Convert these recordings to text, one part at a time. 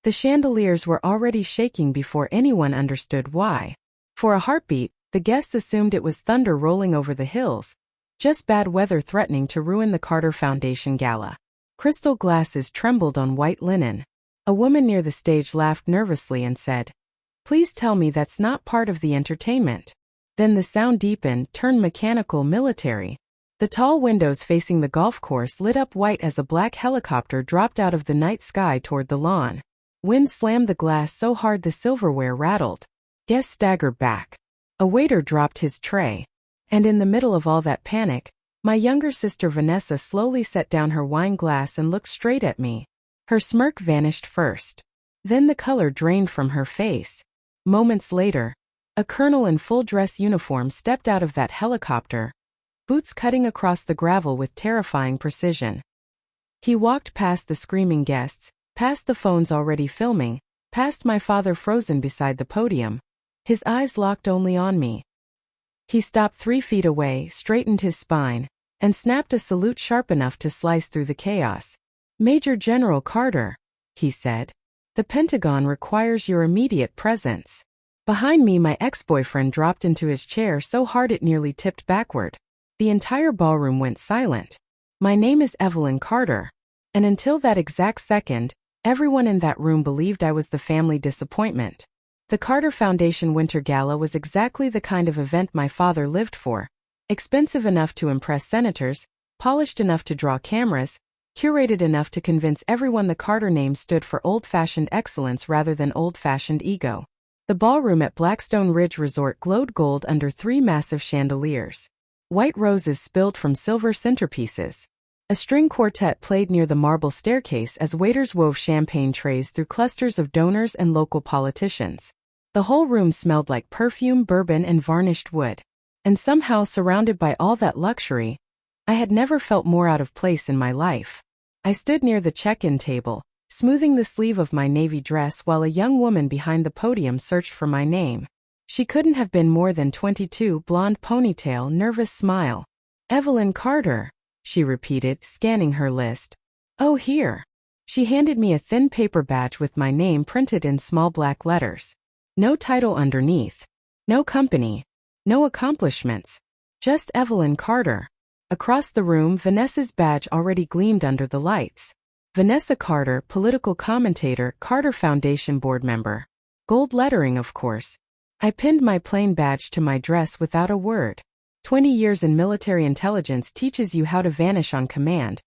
The chandeliers were already shaking before anyone understood why. For a heartbeat, the guests assumed it was thunder rolling over the hills, just bad weather threatening to ruin the Carter Foundation gala. Crystal glasses trembled on white linen. A woman near the stage laughed nervously and said, "Please tell me that's not part of the entertainment." Then the sound deepened, turned mechanical, military. The tall windows facing the golf course lit up white as a black helicopter dropped out of the night sky toward the lawn. Wind slammed the glass so hard the silverware rattled. Guests staggered back. A waiter dropped his tray. And in the middle of all that panic, my younger sister Vanessa slowly set down her wine glass and looked straight at me. Her smirk vanished first. Then the color drained from her face. Moments later, a colonel in full dress uniform stepped out of that helicopter, boots cutting across the gravel with terrifying precision. He walked past the screaming guests, past the phones already filming, past my father frozen beside the podium, his eyes locked only on me. He stopped 3 feet away, straightened his spine, and snapped a salute sharp enough to slice through the chaos. "Major General Carter," he said, "the Pentagon requires your immediate presence." Behind me, my ex-boyfriend dropped into his chair so hard it nearly tipped backward. The entire ballroom went silent. My name is Evelyn Carter. And until that exact second, everyone in that room believed I was the family disappointment. The Carter Foundation Winter Gala was exactly the kind of event my father lived for. Expensive enough to impress senators, polished enough to draw cameras, curated enough to convince everyone the Carter name stood for old-fashioned excellence rather than old-fashioned ego. The ballroom at Blackstone Ridge Resort glowed gold under 3 massive chandeliers. White roses spilled from silver centerpieces. A string quartet played near the marble staircase as waiters wove champagne trays through clusters of donors and local politicians. The whole room smelled like perfume, bourbon, and varnished wood. And somehow, surrounded by all that luxury, I had never felt more out of place in my life. I stood near the check-in table, smoothing the sleeve of my navy dress while a young woman behind the podium searched for my name. She couldn't have been more than 22, blonde ponytail, nervous smile. "Evelyn Carter," she repeated, scanning her list. "Oh, here." She handed me a thin paper badge with my name printed in small black letters. No title underneath. No company. No accomplishments. Just Evelyn Carter. Across the room, Vanessa's badge already gleamed under the lights. Vanessa Carter, political commentator, Carter Foundation board member. Gold lettering, of course. I pinned my plain badge to my dress without a word. 20 years in military intelligence teaches you how to vanish on command,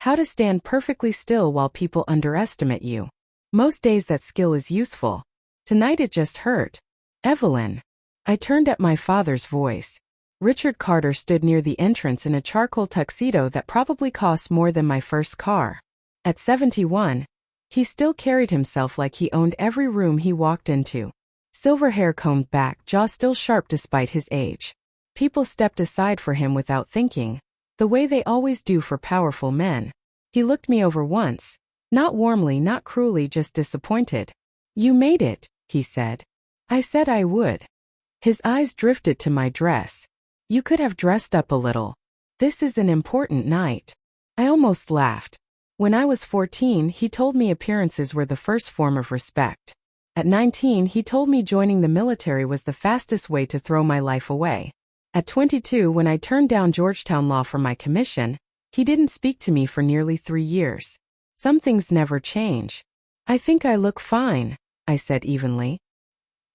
how to stand perfectly still while people underestimate you. Most days that skill is useful. Tonight it just hurt. "Evelyn." I turned at my father's voice. Richard Carter stood near the entrance in a charcoal tuxedo that probably cost more than my first car. At 71, he still carried himself like he owned every room he walked into. Silver hair combed back, jaw still sharp despite his age. People stepped aside for him without thinking, the way they always do for powerful men. He looked me over once, not warmly, not cruelly, just disappointed. "You made it," he said. "I said I would." His eyes drifted to my dress. "You could have dressed up a little. This is an important night." I almost laughed. When I was 14, he told me appearances were the first form of respect. At 19, he told me joining the military was the fastest way to throw my life away. At 22, when I turned down Georgetown Law for my commission, he didn't speak to me for nearly 3 years. Some things never change. "I think I look fine," I said evenly.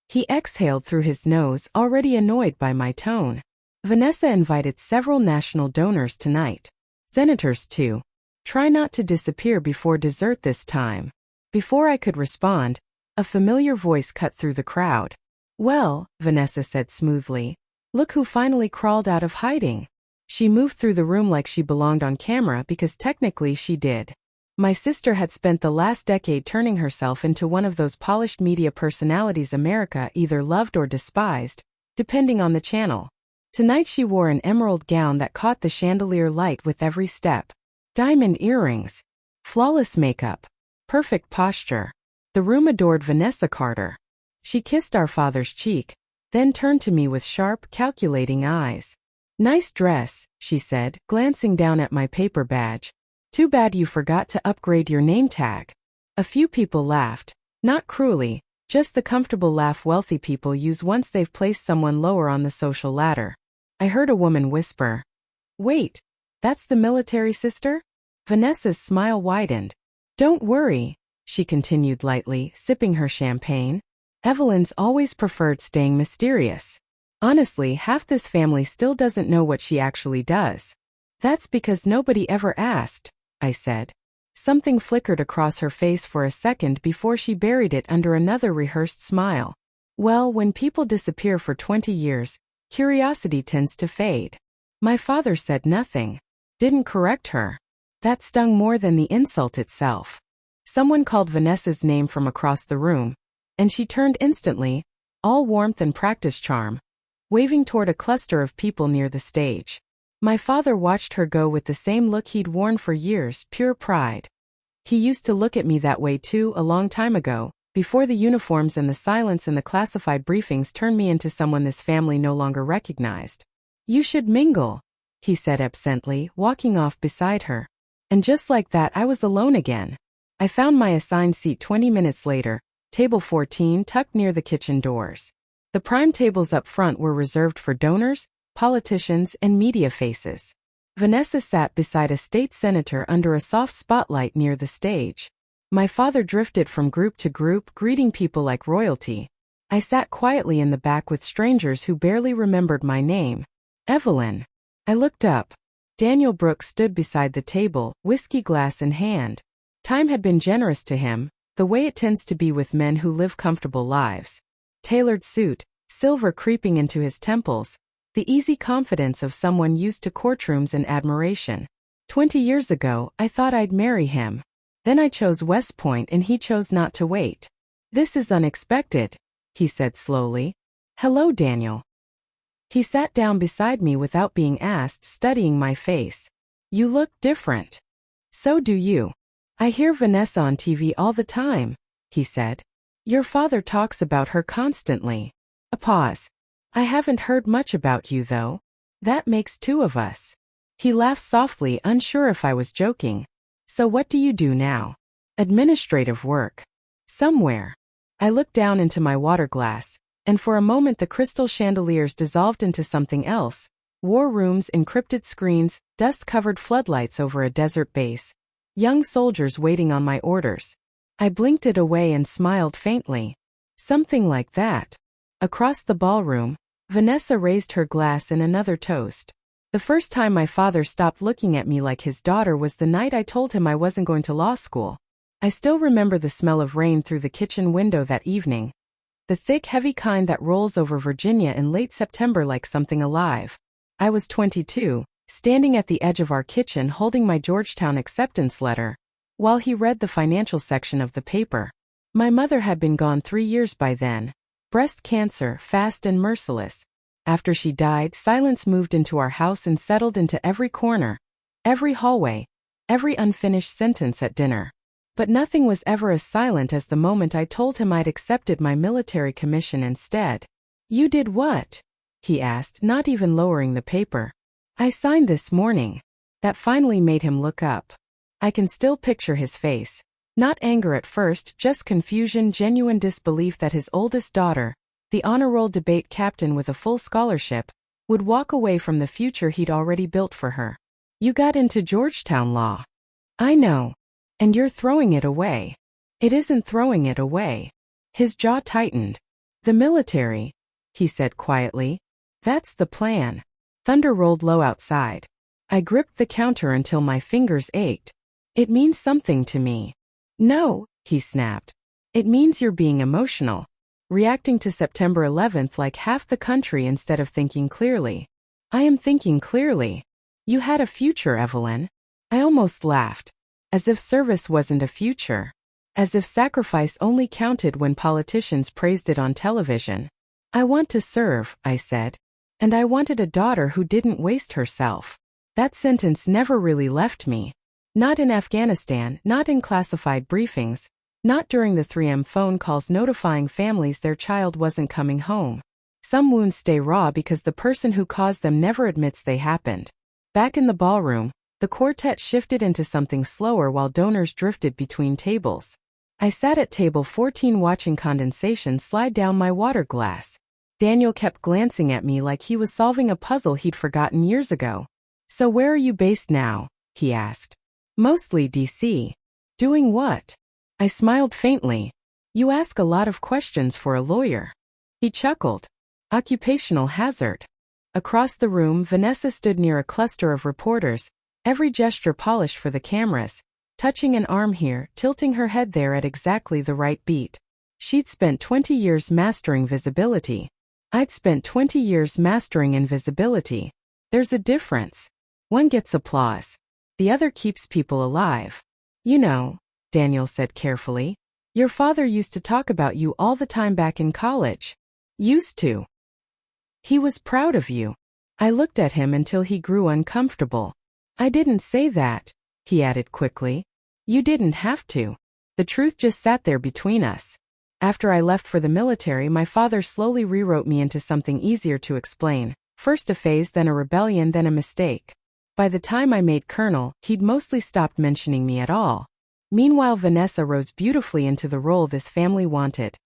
He exhaled through his nose, already annoyed by my tone. "Vanessa invited several national donors tonight. Senators too. Try not to disappear before dessert this time." Before I could respond, a familiar voice cut through the crowd. "Well," Vanessa said smoothly, "look who finally crawled out of hiding." She moved through the room like she belonged on camera because technically she did. My sister had spent the last decade turning herself into one of those polished media personalities America either loved or despised, depending on the channel. Tonight she wore an emerald gown that caught the chandelier light with every step. Diamond earrings. Flawless makeup. Perfect posture. The room adored Vanessa Carter. She kissed our father's cheek, then turned to me with sharp, calculating eyes. "Nice dress," she said, glancing down at my paper badge. "Too bad you forgot to upgrade your name tag." A few people laughed, Not cruelly, just the comfortable laugh wealthy people use once they've placed someone lower on the social ladder. I heard a woman whisper, "Wait, that's the military sister?" Vanessa's smile widened. "Don't worry," she continued lightly, sipping her champagne. "Evelyn's always preferred staying mysterious. Honestly, half this family still doesn't know what she actually does." "That's because nobody ever asked," I said. Something flickered across her face for a second before she buried it under another rehearsed smile. "Well, when people disappear for 20 years, curiosity tends to fade." My father said nothing. Didn't correct her. That stung more than the insult itself. Someone called Vanessa's name from across the room, and she turned instantly, all warmth and practice charm, waving toward a cluster of people near the stage. My father watched her go with the same look he'd worn for years, pure pride. He used to look at me that way too a long time ago, before the uniforms and the silence in the classified briefings turned me into someone this family no longer recognized. "You should mingle," he said absently, walking off beside her. And just like that I was alone again. I found my assigned seat 20 minutes later, table 14 tucked near the kitchen doors. The prime tables up front were reserved for donors, politicians, and media faces. Vanessa sat beside a state senator under a soft spotlight near the stage. My father drifted from group to group, greeting people like royalty. I sat quietly in the back with strangers who barely remembered my name. "Evelyn." I looked up. Daniel Brooks stood beside the table, whiskey glass in hand. Time had been generous to him, the way it tends to be with men who live comfortable lives. Tailored suit, silver creeping into his temples, the easy confidence of someone used to courtrooms and admiration. 20 years ago, I thought I'd marry him. Then I chose West Point and he chose not to wait. "This is unexpected," he said slowly. "Hello, Daniel." He sat down beside me without being asked, studying my face. "You look different." "So do you. I hear Vanessa on TV all the time," he said. "Your father talks about her constantly." A pause. "I haven't heard much about you though. That makes two of us." He laughed softly, unsure if I was joking. "So what do you do now?" "Administrative work. Somewhere." I looked down into my water glass, and for a moment the crystal chandeliers dissolved into something else. War rooms, encrypted screens, dust-covered floodlights over a desert base. Young soldiers waiting on my orders. I blinked it away and smiled faintly. Something like that. Across the ballroom, Vanessa raised her glass in another toast. "The first time my father stopped looking at me like his daughter was the night I told him I wasn't going to law school. I still remember the smell of rain through the kitchen window that evening. The thick, heavy kind that rolls over Virginia in late September like something alive. I was 22, standing at the edge of our kitchen holding my Georgetown acceptance letter, while he read the financial section of the paper. My mother had been gone 3 years by then. Breast cancer, fast and merciless. After she died, silence moved into our house and settled into every corner, every hallway, every unfinished sentence at dinner. But nothing was ever as silent as the moment I told him I'd accepted my military commission instead. "You did what?" he asked, not even lowering the paper. "I signed this morning." That finally made him look up. I can still picture his face. Not anger at first, just confusion, genuine disbelief that his oldest daughter, the honor roll debate captain with a full scholarship, would walk away from the future he'd already built for her. "You got into Georgetown law." "I know. And you're throwing it away." "It isn't throwing it away." His jaw tightened. "The military," he said quietly. "That's the plan." Thunder rolled low outside. I gripped the counter until my fingers ached. "It means something to me." "No," he snapped. "It means you're being emotional. Reacting to September 11th like half the country instead of thinking clearly." "I am thinking clearly." "You had a future, Evelyn." I almost laughed. As if service wasn't a future. As if sacrifice only counted when politicians praised it on television. "I want to serve," I said. "And I wanted a daughter who didn't waste herself." That sentence never really left me. Not in Afghanistan, not in classified briefings, not during the 3M phone calls notifying families their child wasn't coming home. Some wounds stay raw because the person who caused them never admits they happened. Back in the ballroom, the quartet shifted into something slower while donors drifted between tables. I sat at table 14 watching condensation slide down my water glass. Daniel kept glancing at me like he was solving a puzzle he'd forgotten years ago. "So where are you based now?" he asked. "Mostly DC. Doing what?" I smiled faintly. "You ask a lot of questions for a lawyer." He chuckled. "Occupational hazard." Across the room, Vanessa stood near a cluster of reporters, every gesture polished for the cameras, touching an arm here, tilting her head there at exactly the right beat. She'd spent 20 years mastering visibility. I'd spent 20 years mastering invisibility. There's a difference. One gets applause. The other keeps people alive. "You know," Daniel said carefully, "your father used to talk about you all the time back in college." "Used to." "He was proud of you." I looked at him until he grew uncomfortable. "I didn't say that," he added quickly. "You didn't have to. The truth just sat there between us. After I left for the military, my father slowly rewrote me into something easier to explain. First a phase, then a rebellion, then a mistake. By the time I made colonel, he'd mostly stopped mentioning me at all." Meanwhile, Vanessa rose beautifully into the role this family wanted.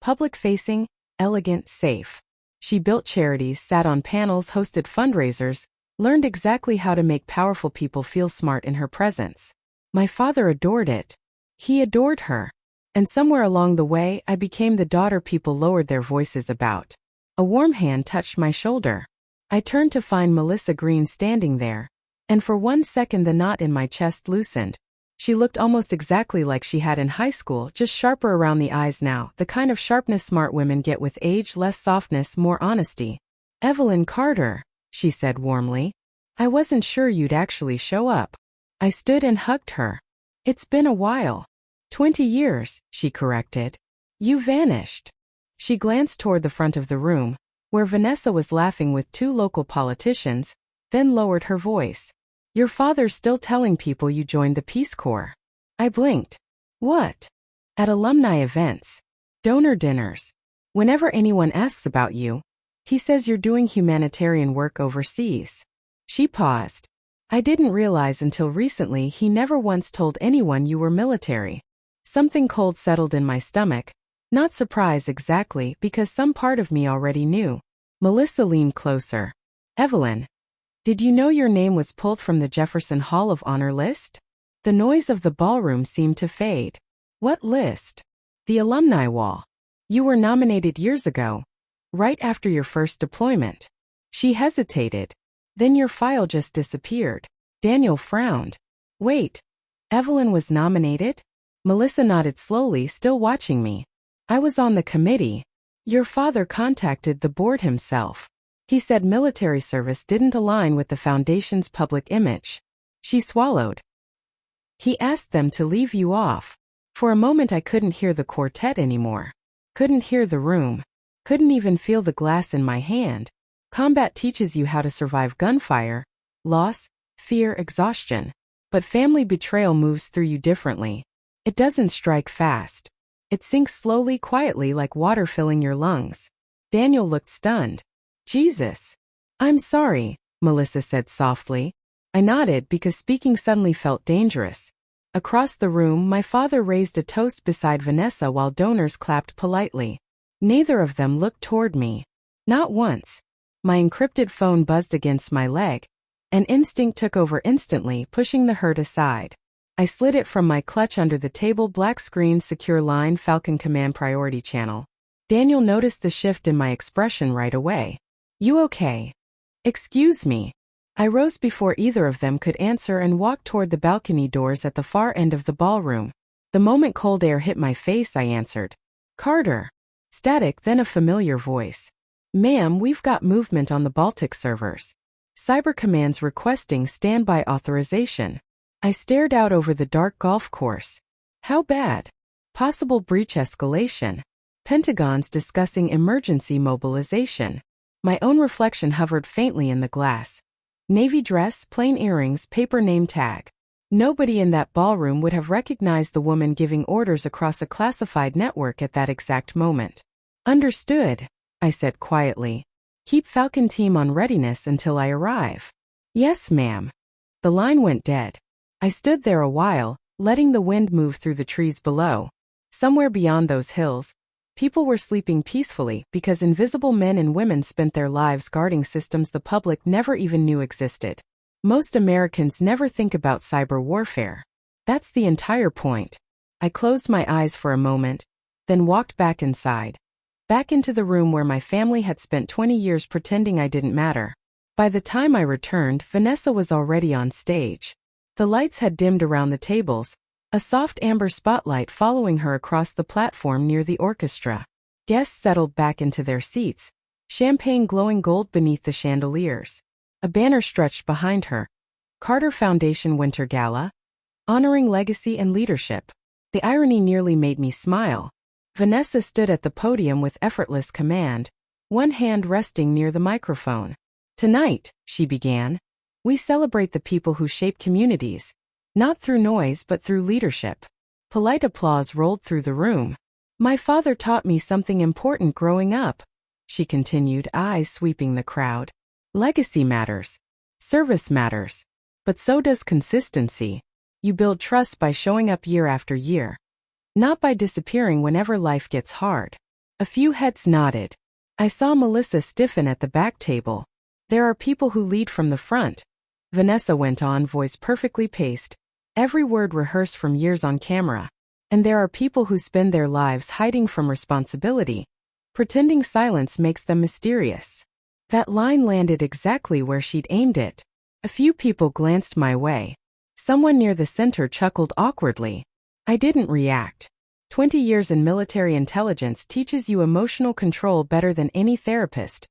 Public-facing, elegant, safe. She built charities, sat on panels, hosted fundraisers, learned exactly how to make powerful people feel smart in her presence. My father adored it. He adored her. And somewhere along the way, I became the daughter people lowered their voices about. A warm hand touched my shoulder. I turned to find Melissa Green standing there. And for 1 second the knot in my chest loosened. She looked almost exactly like she had in high school, just sharper around the eyes now, the kind of sharpness smart women get with age, less softness, more honesty. "Evelyn Carter," she said warmly. "I wasn't sure you'd actually show up." I stood and hugged her. "It's been a while." 20 years, she corrected. "You vanished." She glanced toward the front of the room, where Vanessa was laughing with 2 local politicians, then lowered her voice. "Your father's still telling people you joined the Peace Corps." I blinked. "What?" "At alumni events. Donor dinners. Whenever anyone asks about you, he says you're doing humanitarian work overseas." She paused. "I didn't realize until recently he never once told anyone you were military." Something cold settled in my stomach. Not surprise exactly, because some part of me already knew. Melissa leaned closer. "Evelyn, did you know your name was pulled from the Jefferson Hall of Honor list?" The noise of the ballroom seemed to fade. "What list?" "The alumni wall. You were nominated years ago, right after your first deployment." She hesitated. "Then your file just disappeared." Daniel frowned. "Wait, Evelyn was nominated?" Melissa nodded slowly, still watching me. "I was on the committee. Your father contacted the board himself. He said military service didn't align with the foundation's public image." She swallowed. "He asked them to leave you off." For a moment I couldn't hear the quartet anymore. Couldn't hear the room. Couldn't even feel the glass in my hand. Combat teaches you how to survive gunfire, loss, fear, exhaustion. But family betrayal moves through you differently. It doesn't strike fast. It sinks slowly, quietly, like water filling your lungs. Daniel looked stunned. "Jesus." "I'm sorry," Melissa said softly. I nodded because speaking suddenly felt dangerous. Across the room, my father raised a toast beside Vanessa while donors clapped politely. Neither of them looked toward me. Not once. My encrypted phone buzzed against my leg. An instinct took over instantly, pushing the hurt aside. I slid it from my clutch under the table. Black screen, secure line, Falcon Command priority channel. Daniel noticed the shift in my expression right away. "You okay?" "Excuse me." I rose before either of them could answer and walked toward the balcony doors at the far end of the ballroom. The moment cold air hit my face, I answered. "Carter." Static, then a familiar voice. "Ma'am, we've got movement on the Baltic servers. Cyber Command's requesting standby authorization." I stared out over the dark golf course. "How bad?" "Possible breach escalation." "Pentagon's discussing emergency mobilization." My own reflection hovered faintly in the glass. Navy dress, plain earrings, paper name tag. Nobody in that ballroom would have recognized the woman giving orders across a classified network at that exact moment. "Understood," I said quietly. "Keep Falcon team on readiness until I arrive." "Yes, ma'am." The line went dead. I stood there a while, letting the wind move through the trees below. Somewhere beyond those hills, people were sleeping peacefully because invisible men and women spent their lives guarding systems the public never even knew existed. Most Americans never think about cyber warfare. That's the entire point. I closed my eyes for a moment, then walked back inside. Back into the room where my family had spent 20 years pretending I didn't matter. By the time I returned, Vanessa was already on stage. The lights had dimmed around the tables, a soft amber spotlight following her across the platform near the orchestra. Guests settled back into their seats, champagne glowing gold beneath the chandeliers. A banner stretched behind her. Carter Foundation Winter Gala, honoring legacy and leadership. The irony nearly made me smile. Vanessa stood at the podium with effortless command, one hand resting near the microphone. "Tonight," she began, "we celebrate the people who shape communities, not through noise but through leadership." Polite applause rolled through the room. "My father taught me something important growing up," she continued, eyes sweeping the crowd. "Legacy matters. Service matters. But so does consistency. You build trust by showing up year after year, not by disappearing whenever life gets hard." A few heads nodded. I saw Melissa stiffen at the back table. "There are people who lead from the front," Vanessa went on, voice perfectly paced, every word rehearsed from years on camera. "And there are people who spend their lives hiding from responsibility, pretending silence makes them mysterious." That line landed exactly where she'd aimed it. A few people glanced my way. Someone near the center chuckled awkwardly. I didn't react. 20 years in military intelligence teaches you emotional control better than any therapist.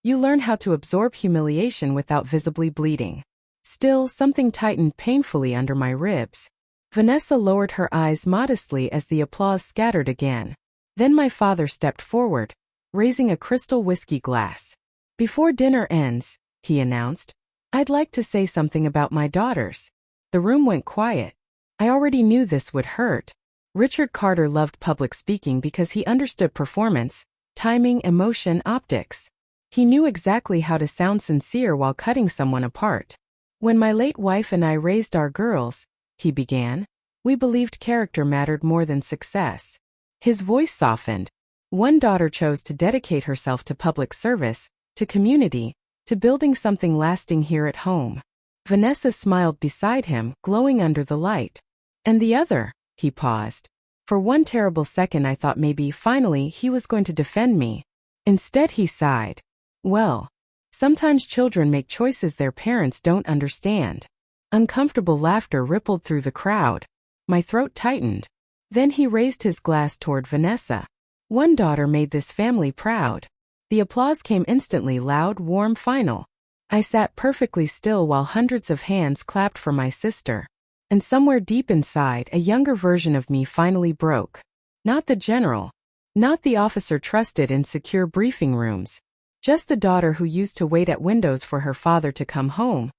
You learn how to absorb humiliation without visibly bleeding. Still, something tightened painfully under my ribs. Vanessa lowered her eyes modestly as the applause scattered again. Then my father stepped forward, raising a crystal whiskey glass. "Before dinner ends," he announced, "I'd like to say something about my daughters." The room went quiet. I already knew this would hurt. Richard Carter loved public speaking because he understood performance, timing, emotion, optics. He knew exactly how to sound sincere while cutting someone apart. "When my late wife and I raised our girls," he began, "we believed character mattered more than success." His voice softened. "One daughter chose to dedicate herself to public service, to community, to building something lasting here at home." Vanessa smiled beside him, glowing under the light. "And the other?" He paused. For one terrible second I thought maybe, finally, he was going to defend me. Instead he sighed. "Well, sometimes children make choices their parents don't understand." Uncomfortable laughter rippled through the crowd. My throat tightened. Then he raised his glass toward Vanessa. "One daughter made this family proud." The applause came instantly, loud, warm, final. I sat perfectly still while hundreds of hands clapped for my sister. And somewhere deep inside, a younger version of me finally broke. Not the general. Not the officer trusted in secure briefing rooms. Just the daughter who used to wait at windows for her father to come home.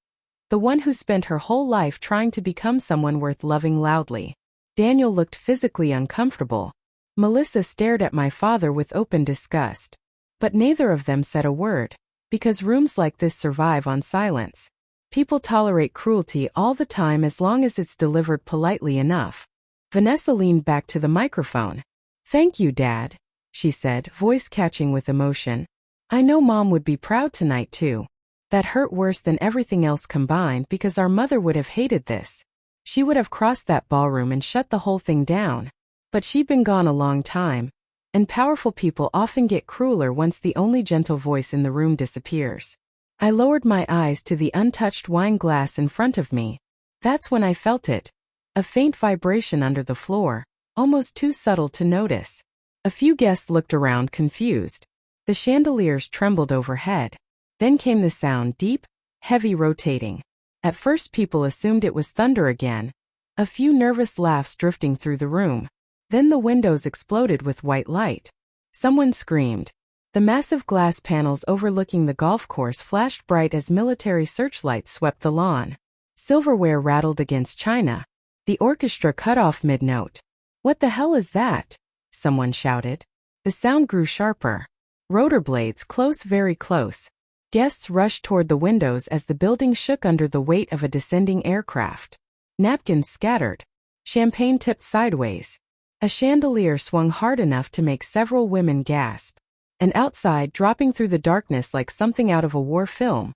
The one who spent her whole life trying to become someone worth loving loudly. Daniel looked physically uncomfortable. Melissa stared at my father with open disgust. But neither of them said a word. Because rooms like this survive on silence. People tolerate cruelty all the time as long as it's delivered politely enough. Vanessa leaned back to the microphone. "Thank you, Dad," she said, voice catching with emotion. "I know Mom would be proud tonight too." That hurt worse than everything else combined because our mother would have hated this. She would have crossed that ballroom and shut the whole thing down. But she'd been gone a long time. And powerful people often get crueler once the only gentle voice in the room disappears. I lowered my eyes to the untouched wine glass in front of me. That's when I felt it. A faint vibration under the floor, almost too subtle to notice. A few guests looked around confused. The chandeliers trembled overhead. Then came the sound, deep, heavy, rotating. At first people assumed it was thunder again. A few nervous laughs drifting through the room. Then the windows exploded with white light. Someone screamed. The massive glass panels overlooking the golf course flashed bright as military searchlights swept the lawn. Silverware rattled against china. The orchestra cut off mid-note. "What the hell is that?" someone shouted. The sound grew sharper. Rotor blades, close, very close. Guests rushed toward the windows as the building shook under the weight of a descending aircraft. Napkins scattered. Champagne tipped sideways. A chandelier swung hard enough to make several women gasp. And outside, dropping through the darkness like something out of a war film,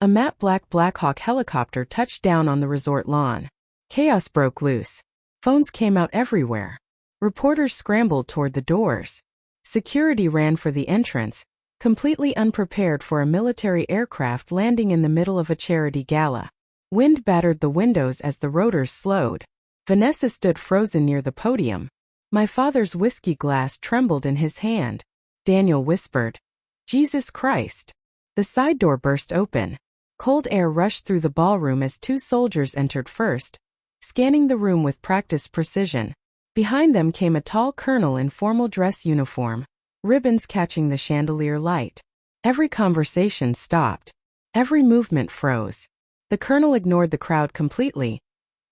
a matte black Black Hawk helicopter touched down on the resort lawn. Chaos broke loose. Phones came out everywhere. Reporters scrambled toward the doors. Security ran for the entrance, completely unprepared for a military aircraft landing in the middle of a charity gala. Wind battered the windows as the rotors slowed. Vanessa stood frozen near the podium. My father's whiskey glass trembled in his hand. Daniel whispered, "Jesus Christ." The side door burst open. Cold air rushed through the ballroom as two soldiers entered first, scanning the room with practiced precision. Behind them came a tall colonel in formal dress uniform, ribbons catching the chandelier light. Every conversation stopped. Every movement froze. The colonel ignored the crowd completely.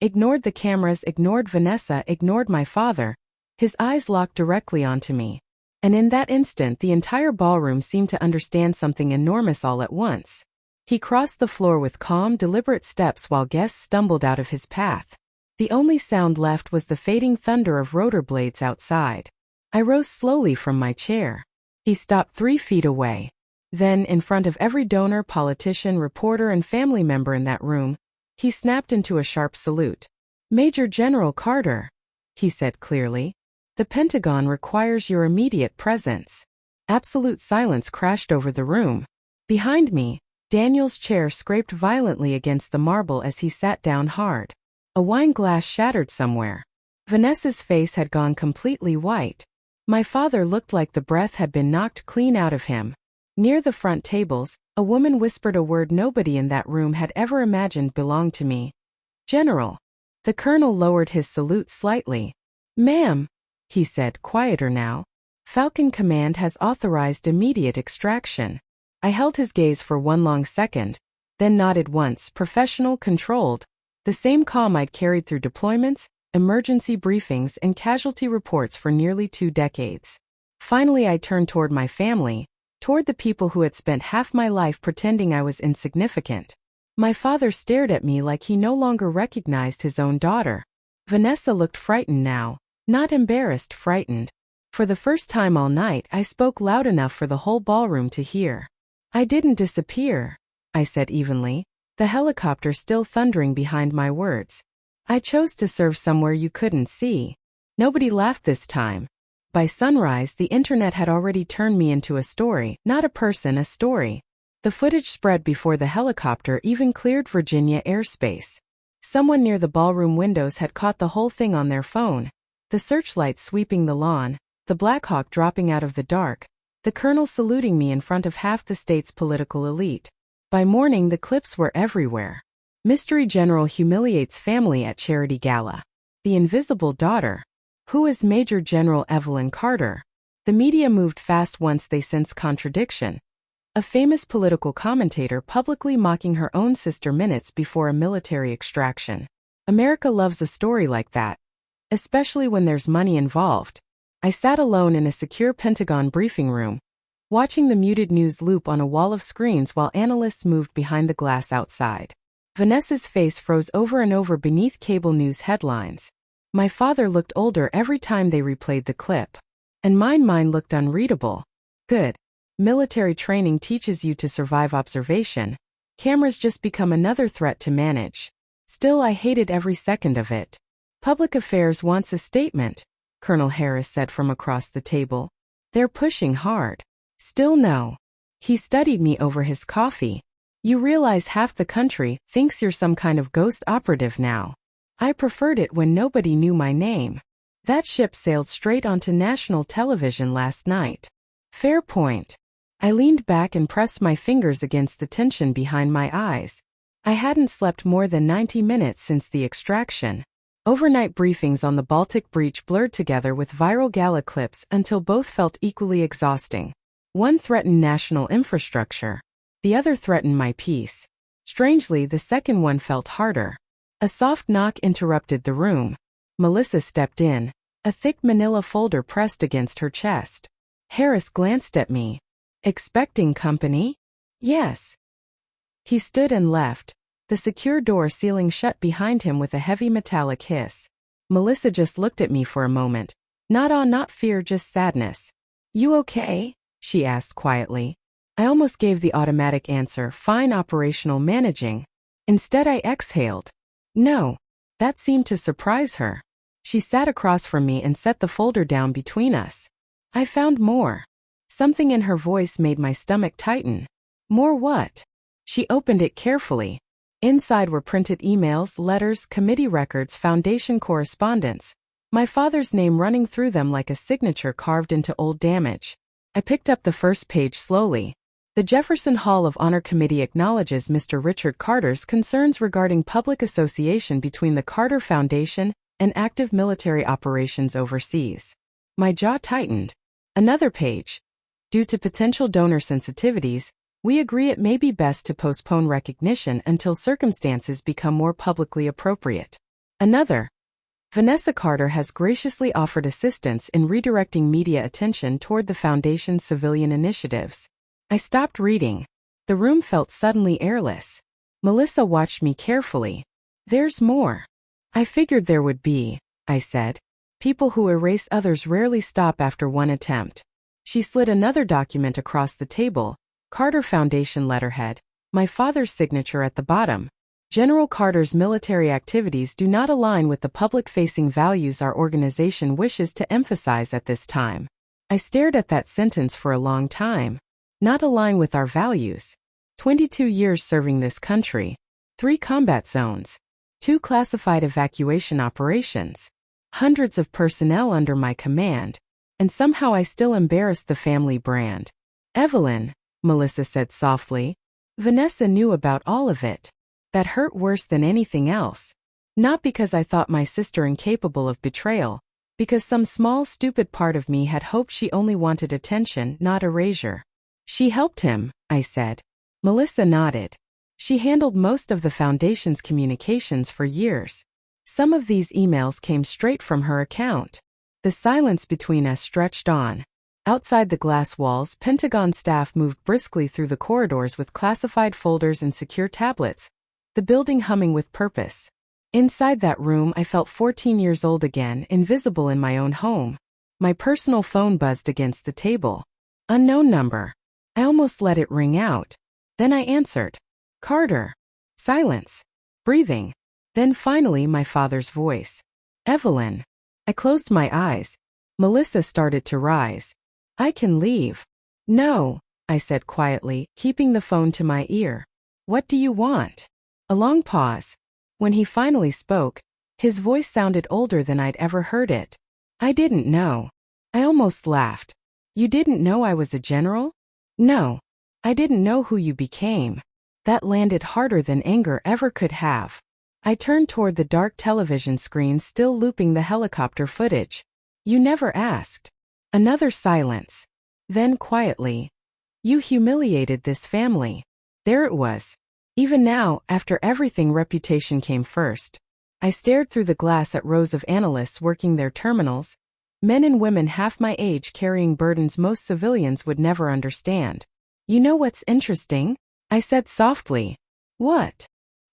Ignored the cameras, ignored Vanessa, ignored my father. His eyes locked directly onto me. And in that instant, the entire ballroom seemed to understand something enormous all at once. He crossed the floor with calm, deliberate steps while guests stumbled out of his path. The only sound left was the fading thunder of rotor blades outside. I rose slowly from my chair. He stopped 3 feet away. Then, in front of every donor, politician, reporter, and family member in that room, he snapped into a sharp salute. "Major General Carter," he said clearly, "the Pentagon requires your immediate presence." Absolute silence crashed over the room. Behind me, Daniel's chair scraped violently against the marble as he sat down hard. A wine glass shattered somewhere. Vanessa's face had gone completely white. My father looked like the breath had been knocked clean out of him. Near the front tables, a woman whispered a word nobody in that room had ever imagined belonged to me. "General." The colonel lowered his salute slightly. "Ma'am," he said, quieter now. "Falcon Command has authorized immediate extraction." I held his gaze for one long second, then nodded once, professional, controlled. The same calm I'd carried through deployments, emergency briefings, and casualty reports for nearly 2 decades. Finally, I turned toward my family, toward the people who had spent half my life pretending I was insignificant. My father stared at me like he no longer recognized his own daughter. Vanessa looked frightened now, not embarrassed, frightened. For the first time all night, I spoke loud enough for the whole ballroom to hear. "I didn't disappear," I said evenly, the helicopter still thundering behind my words. "I chose to serve somewhere you couldn't see." Nobody laughed this time. By sunrise, the internet had already turned me into a story, not a person, a story. The footage spread before the helicopter even cleared Virginia airspace. Someone near the ballroom windows had caught the whole thing on their phone. The searchlights sweeping the lawn, the Black Hawk dropping out of the dark, the colonel saluting me in front of half the state's political elite. By morning, the clips were everywhere. Mystery General humiliates family at charity gala. The invisible daughter. Who is Major General Evelyn Carter? The media moved fast once they sensed contradiction. A famous political commentator publicly mocking her own sister minutes before a military extraction. America loves a story like that, especially when there's money involved. I sat alone in a secure Pentagon briefing room, watching the muted news loop on a wall of screens while analysts moved behind the glass outside. Vanessa's face froze over and over beneath cable news headlines. My father looked older every time they replayed the clip. And mine looked unreadable. Good. Military training teaches you to survive observation. Cameras just become another threat to manage. Still, I hated every second of it. "Public Affairs wants a statement," Colonel Harris said from across the table. "They're pushing hard." "Still no." He studied me over his coffee. "You realize half the country thinks you're some kind of ghost operative now. I preferred it when nobody knew my name. That ship sailed straight onto national television last night." "Fair point." I leaned back and pressed my fingers against the tension behind my eyes. I hadn't slept more than 90 minutes since the extraction. Overnight briefings on the Baltic breach blurred together with viral gala clips until both felt equally exhausting. One threatened national infrastructure. The other threatened my peace. Strangely, the second one felt harder. A soft knock interrupted the room. Melissa stepped in, a thick manila folder pressed against her chest. Harris glanced at me. "Expecting company?" "Yes." He stood and left, the secure door sealing shut behind him with a heavy metallic hiss. Melissa just looked at me for a moment, Not awe, not fear, just sadness. You okay? She asked quietly. I almost gave the automatic answer, fine, operational managing. Instead I exhaled. No. That seemed to surprise her. She sat across from me and set the folder down between us. I found more. Something in her voice made my stomach tighten. More what? She opened it carefully. Inside were printed emails, letters, committee records, foundation correspondence. My father's name running through them like a signature carved into old damage. I picked up the first page slowly. The Jefferson Hall of Honor Committee acknowledges Mr. Richard Carter's concerns regarding public association between the Carter Foundation and active military operations overseas. My jaw tightened. Another page. Due to potential donor sensitivities, we agree it may be best to postpone recognition until circumstances become more publicly appropriate. Another. Vanessa Carter has graciously offered assistance in redirecting media attention toward the Foundation's civilian initiatives. I stopped reading. The room felt suddenly airless. Melissa watched me carefully. There's more. I figured there would be, I said. People who erase others rarely stop after one attempt. She slid another document across the table, Carter Foundation letterhead, my father's signature at the bottom. General Carter's military activities do not align with the public-facing values our organization wishes to emphasize at this time. I stared at that sentence for a long time. Not align with our values. 22 years serving this country. 3 combat zones. 2 classified evacuation operations. Hundreds of personnel under my command. And somehow I still embarrassed the family brand. Evelyn, Melissa said softly. Vanessa knew about all of it. That hurt worse than anything else. Not because I thought my sister incapable of betrayal. Because some small stupid part of me had hoped she only wanted attention, not erasure. She helped him, I said. Melissa nodded. She handled most of the Foundation's communications for years. Some of these emails came straight from her account. The silence between us stretched on. Outside the glass walls, Pentagon staff moved briskly through the corridors with classified folders and secure tablets, the building humming with purpose. Inside that room, I felt 14 years old again, invisible in my own home. My personal phone buzzed against the table. Unknown number. I almost let it ring out. Then I answered. Carter. Silence. Breathing. Then finally my father's voice. Evelyn. I closed my eyes. Melissa started to rise. I can leave. No, I said quietly, keeping the phone to my ear. What do you want? A long pause. When he finally spoke, his voice sounded older than I'd ever heard it. I didn't know. I almost laughed. You didn't know I was a general? No. I didn't know who you became. That landed harder than anger ever could have. I turned toward the dark television screen still looping the helicopter footage. You never asked. Another silence. Then quietly. You humiliated this family. There it was. Even now, after everything, reputation came first. I stared through the glass at rows of analysts working their terminals, men and women half my age carrying burdens most civilians would never understand. You know what's interesting? I said softly. What?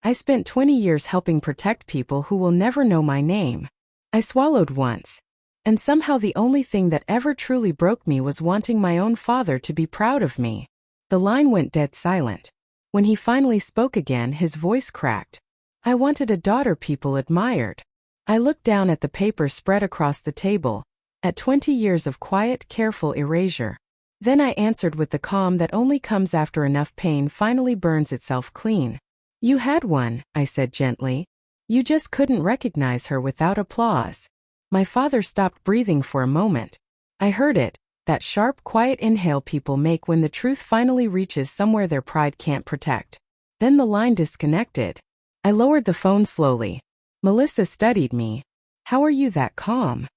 I spent 20 years helping protect people who will never know my name. I swallowed once. And somehow the only thing that ever truly broke me was wanting my own father to be proud of me. The line went dead silent. When he finally spoke again, his voice cracked. I wanted a daughter people admired. I looked down at the paper spread across the table, at 20 years of quiet, careful erasure. Then I answered with the calm that only comes after enough pain finally burns itself clean. You had one, I said gently. You just couldn't recognize her without applause. My father stopped breathing for a moment. I heard it, that sharp, quiet inhale people make when the truth finally reaches somewhere their pride can't protect. Then the line disconnected. I lowered the phone slowly. Melissa studied me. How are you that calm?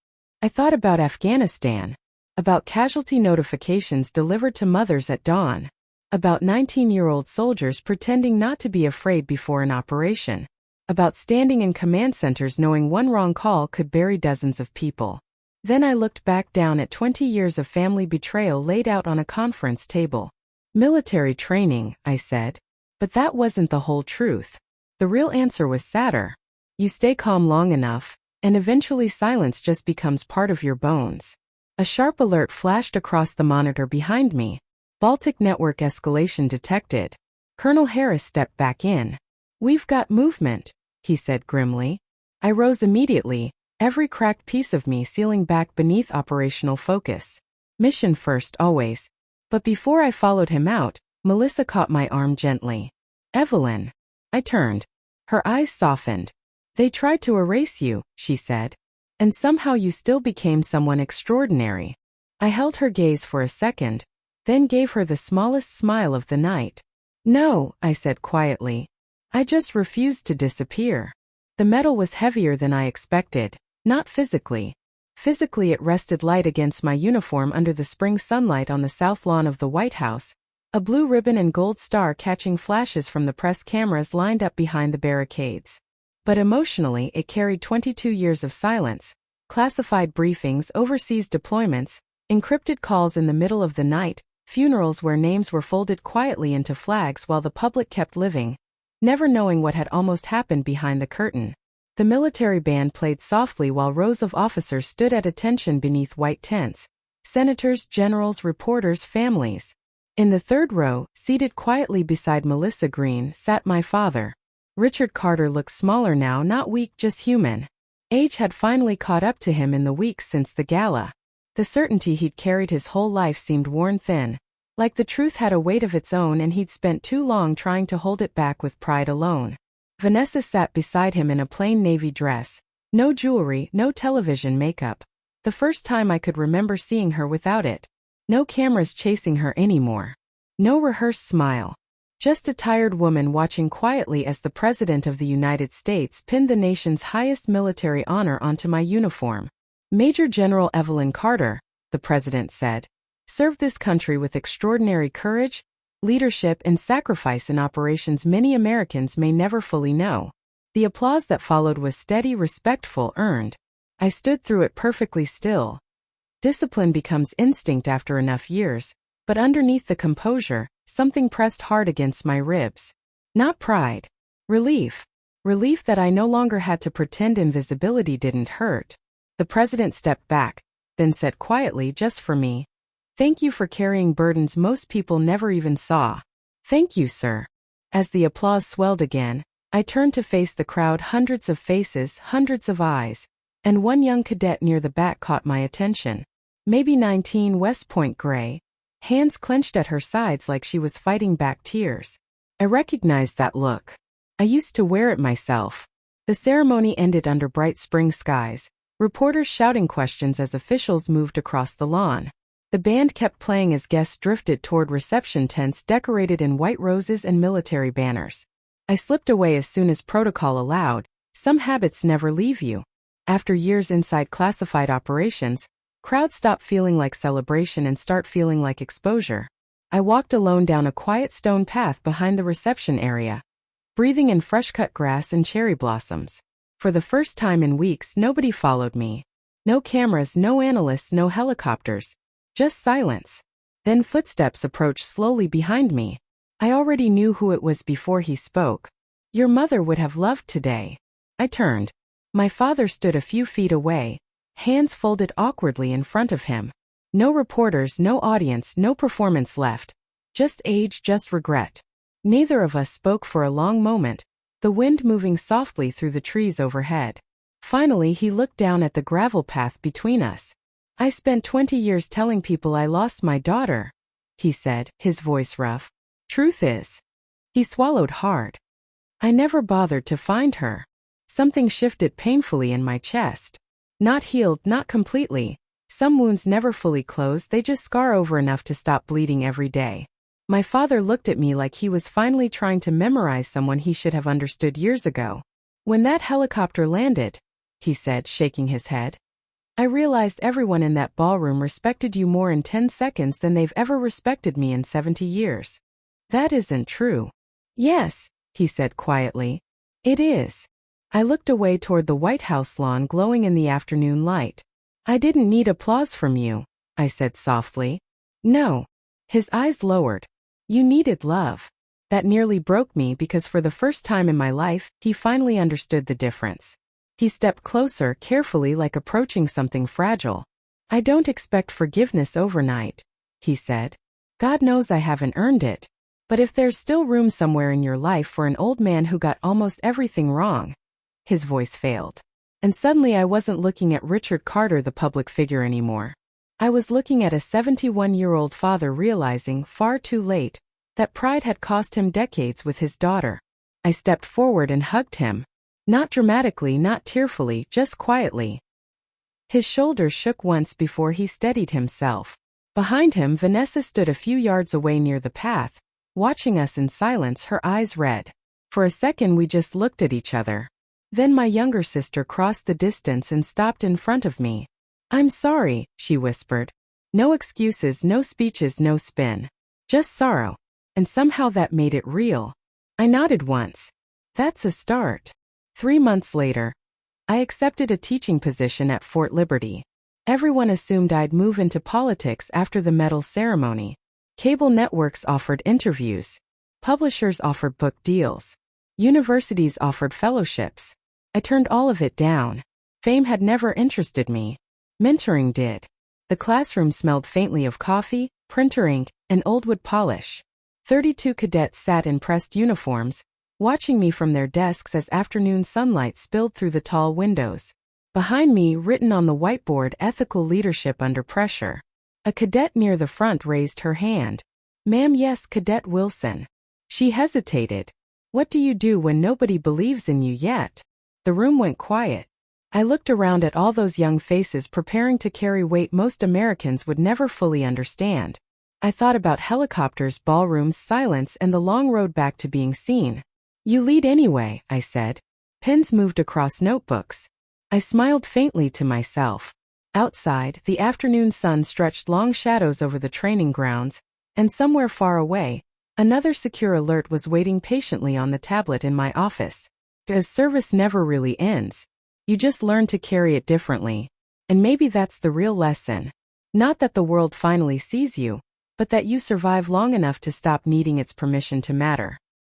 I thought about Afghanistan. About casualty notifications delivered to mothers at dawn. About 19-year-old soldiers pretending not to be afraid before an operation. About standing in command centers knowing one wrong call could bury dozens of people. Then I looked back down at 20 years of family betrayal laid out on a conference table. Military training, I said. But that wasn't the whole truth. The real answer was sadder. You stay calm long enough, and eventually silence just becomes part of your bones. A sharp alert flashed across the monitor behind me. Baltic network escalation detected. Colonel Harris stepped back in. "We've got movement," he said grimly. I rose immediately, every cracked piece of me sealing back beneath operational focus. Mission first always. But before I followed him out, Melissa caught my arm gently. "Evelyn." I turned. Her eyes softened. "They tried to erase you," she said. "And somehow you still became someone extraordinary." I held her gaze for a second, then gave her the smallest smile of the night. "No," I said quietly. "I just refused to disappear." The metal was heavier than I expected, not physically. Physically it rested light against my uniform under the spring sunlight on the south lawn of the White House, a blue ribbon and gold star catching flashes from the press cameras lined up behind the barricades. But emotionally it carried 22 years of silence, classified briefings, overseas deployments, encrypted calls in the middle of the night, funerals where names were folded quietly into flags while the public kept living, never knowing what had almost happened behind the curtain. The military band played softly while rows of officers stood at attention beneath white tents. Senators, generals, reporters, families. In the third row, seated quietly beside Melissa Green, sat my father. Richard Carter looked smaller now, not weak, just human. Age had finally caught up to him in the weeks since the gala. The certainty he'd carried his whole life seemed worn thin, like the truth had a weight of its own and he'd spent too long trying to hold it back with pride alone. Vanessa sat beside him in a plain navy dress, no jewelry, no television makeup. The first time I could remember seeing her without it. No cameras chasing her anymore. No rehearsed smile. Just a tired woman watching quietly as the President of the United States pinned the nation's highest military honor onto my uniform. "Major General Evelyn Carter," the President said, "served this country with extraordinary courage, leadership, and sacrifice in operations many Americans may never fully know." The applause that followed was steady, respectful, earned. I stood through it perfectly still. Discipline becomes instinct after enough years, but underneath the composure, something pressed hard against my ribs. Not pride. Relief. Relief that I no longer had to pretend invisibility didn't hurt. The President stepped back, then said quietly, just for me, "Thank you for carrying burdens most people never even saw." "Thank you, sir." As the applause swelled again, I turned to face the crowd, hundreds of faces, hundreds of eyes, and one young cadet near the back caught my attention. Maybe 19, West Point gray, hands clenched at her sides like she was fighting back tears. I recognized that look. I used to wear it myself. The ceremony ended under bright spring skies, reporters shouting questions as officials moved across the lawn. The band kept playing as guests drifted toward reception tents decorated in white roses and military banners. I slipped away as soon as protocol allowed. Some habits never leave you. After years inside classified operations, crowds stop feeling like celebration and start feeling like exposure. I walked alone down a quiet stone path behind the reception area, breathing in fresh-cut grass and cherry blossoms. For the first time in weeks, nobody followed me. No cameras, no analysts, no helicopters. Just silence. Then footsteps approached slowly behind me. I already knew who it was before he spoke. "Your mother would have loved today." I turned. My father stood a few feet away, hands folded awkwardly in front of him. No reporters, no audience, no performance left. Just age, just regret. Neither of us spoke for a long moment, the wind moving softly through the trees overhead. Finally he looked down at the gravel path between us. "I spent 20 years telling people I lost my daughter," he said, his voice rough. "Truth is," he swallowed hard, "I never bothered to find her." Something shifted painfully in my chest. Not healed, not completely. Some wounds never fully close, they just scar over enough to stop bleeding every day. My father looked at me like he was finally trying to memorize someone he should have understood years ago. "When that helicopter landed," he said, shaking his head, "I realized everyone in that ballroom respected you more in 10 seconds than they've ever respected me in 70 years. That isn't true." "Yes," he said quietly, "it is." I looked away toward the White House lawn glowing in the afternoon light. "I didn't need applause from you," I said softly. "No." His eyes lowered. "You needed love." That nearly broke me because for the first time in my life, he finally understood the difference. He stepped closer, carefully, like approaching something fragile. "I don't expect forgiveness overnight," he said. "God knows I haven't earned it. But if there's still room somewhere in your life for an old man who got almost everything wrong." His voice failed. And suddenly I wasn't looking at Richard Carter, the public figure, anymore. I was looking at a 71-year-old father realizing, far too late, that pride had cost him decades with his daughter. I stepped forward and hugged him. Not dramatically, not tearfully, just quietly. His shoulders shook once before he steadied himself. Behind him, Vanessa stood a few yards away near the path, watching us in silence, her eyes red. For a second we just looked at each other. Then my younger sister crossed the distance and stopped in front of me. "I'm sorry," she whispered. "No excuses, no speeches, no spin. Just sorrow." And somehow that made it real. I nodded once. That's a start. 3 months later, I accepted a teaching position at Fort Liberty. Everyone assumed I'd move into politics after the medal ceremony. Cable networks offered interviews. Publishers offered book deals. Universities offered fellowships. I turned all of it down. Fame had never interested me. Mentoring did. The classroom smelled faintly of coffee, printer ink, and old wood polish. 32 cadets sat in pressed uniforms, watching me from their desks as afternoon sunlight spilled through the tall windows. Behind me, written on the whiteboard, "Ethical Leadership Under Pressure." A cadet near the front raised her hand. "Ma'am, yes, Cadet Wilson." She hesitated. "What do you do when nobody believes in you yet?" The room went quiet. I looked around at all those young faces preparing to carry weight most Americans would never fully understand. I thought about helicopters, ballrooms, silence, and the long road back to being seen. "You lead anyway," I said. Pens moved across notebooks. I smiled faintly to myself. Outside, the afternoon sun stretched long shadows over the training grounds, and somewhere far away, another secure alert was waiting patiently on the tablet in my office. Because service never really ends. You just learn to carry it differently. And maybe that's the real lesson. Not that the world finally sees you, but that you survive long enough to stop needing its permission to matter.